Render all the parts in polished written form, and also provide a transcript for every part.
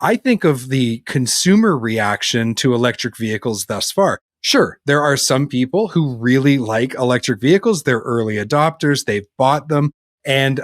I think of the consumer reaction to electric vehicles thus far. Sure, there are some people who really like electric vehicles. They're early adopters. They've bought them. And,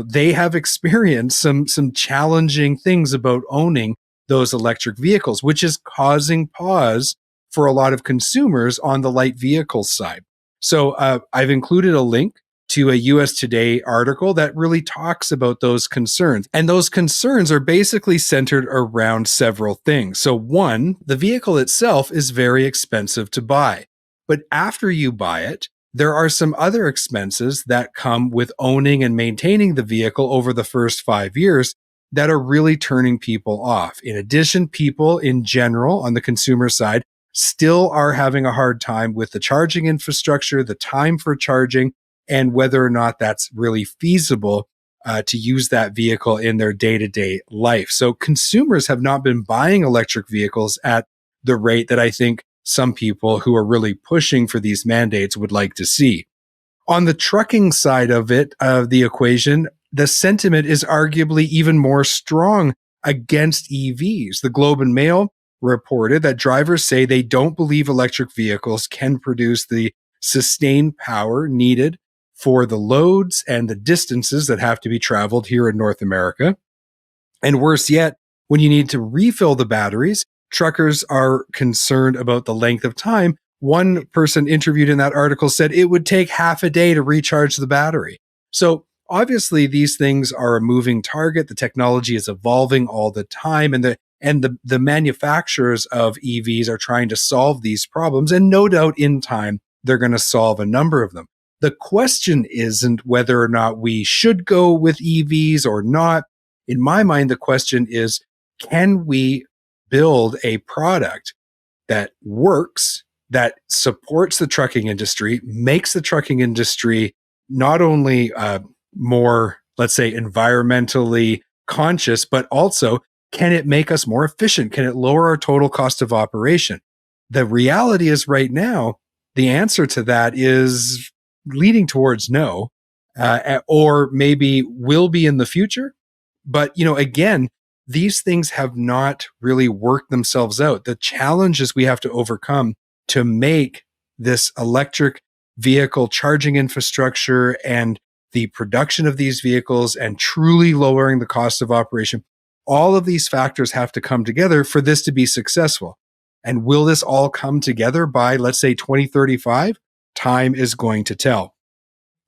they have experienced some challenging things about owning those electric vehicles, which is causing pause for a lot of consumers on the light vehicle side. So I've included a link to a US Today article that really talks about those concerns. And those concerns are basically centered around several things. So one, the vehicle itself is very expensive to buy. But after you buy it, there are some other expenses that come with owning and maintaining the vehicle over the first 5 years that are really turning people off. In addition, people in general on the consumer side still are having a hard time with the charging infrastructure, the time for charging, and whether or not that's really feasible to use that vehicle in their day-to-day life. So consumers have not been buying electric vehicles at the rate that I think some people who are really pushing for these mandates would like to see. On the trucking side of it, of the equation, the sentiment is arguably even more strong against EVs. The Globe and Mail reported that drivers say they don't believe electric vehicles can produce the sustained power needed for the loads and the distances that have to be traveled here in North America. And worse yet, when you need to refill the batteries, truckers are concerned about the length of time. One person interviewed in that article said it would take half a day to recharge the battery. So obviously these things are a moving target. The technology is evolving all the time, and the manufacturers of EVs are trying to solve these problems. And no doubt in time, they're going to solve a number of them. The question isn't whether or not we should go with EVs or not. In my mind, the question is, can we build a product that works, that supports the trucking industry, makes the trucking industry not only more, let's say, environmentally conscious, but also can it make us more efficient? Can it lower our total cost of operation? The reality is right now, the answer to that is leading towards no, or maybe will be in the future. But, again, these things have not really worked themselves out. The challenges we have to overcome to make this electric vehicle charging infrastructure and the production of these vehicles and truly lowering the cost of operation, all of these factors have to come together for this to be successful. And will this all come together by, let's say, 2035? Time is going to tell.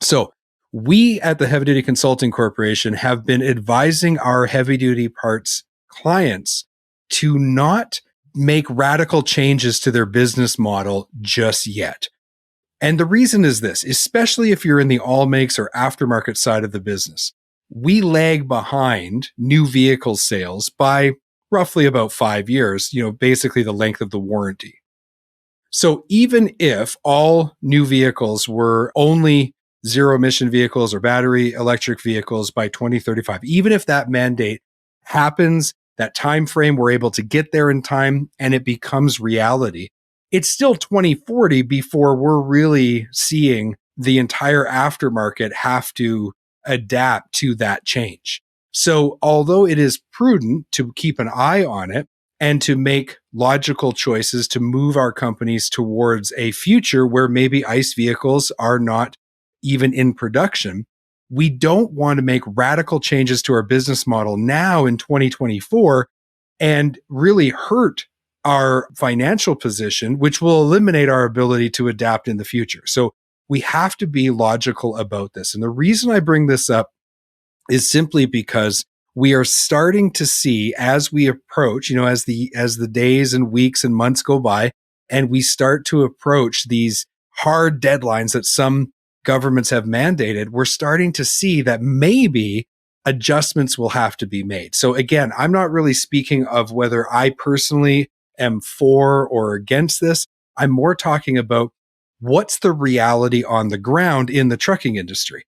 So we at the Heavy Duty Consulting Corporation have been advising our heavy duty parts clients to not make radical changes to their business model just yet. And the reason is this, especially if you're in the all makes or aftermarket side of the business, we lag behind new vehicle sales by roughly about 5 years, basically the length of the warranty. So even if all new vehicles were only zero emission vehicles or battery electric vehicles by 2035, even if that mandate happens, that time frame, we're able to get there in time and it becomes reality, it's still 2040 before we're really seeing the entire aftermarket have to adapt to that change. So although it is prudent to keep an eye on it and to make logical choices to move our companies towards a future where maybe ICE vehicles are not even in production, we don't want to make radical changes to our business model now in 2024 and really hurt our financial position, which will eliminate our ability to adapt in the future. So we have to be logical about this. And the reason I bring this up is simply because we are starting to see, as we approach, as the days and weeks and months go by, and we start to approach these hard deadlines that some governments have mandated, we're starting to see that maybe adjustments will have to be made. So again, I'm not really speaking of whether I personally am for or against this. I'm more talking about what's the reality on the ground in the trucking industry.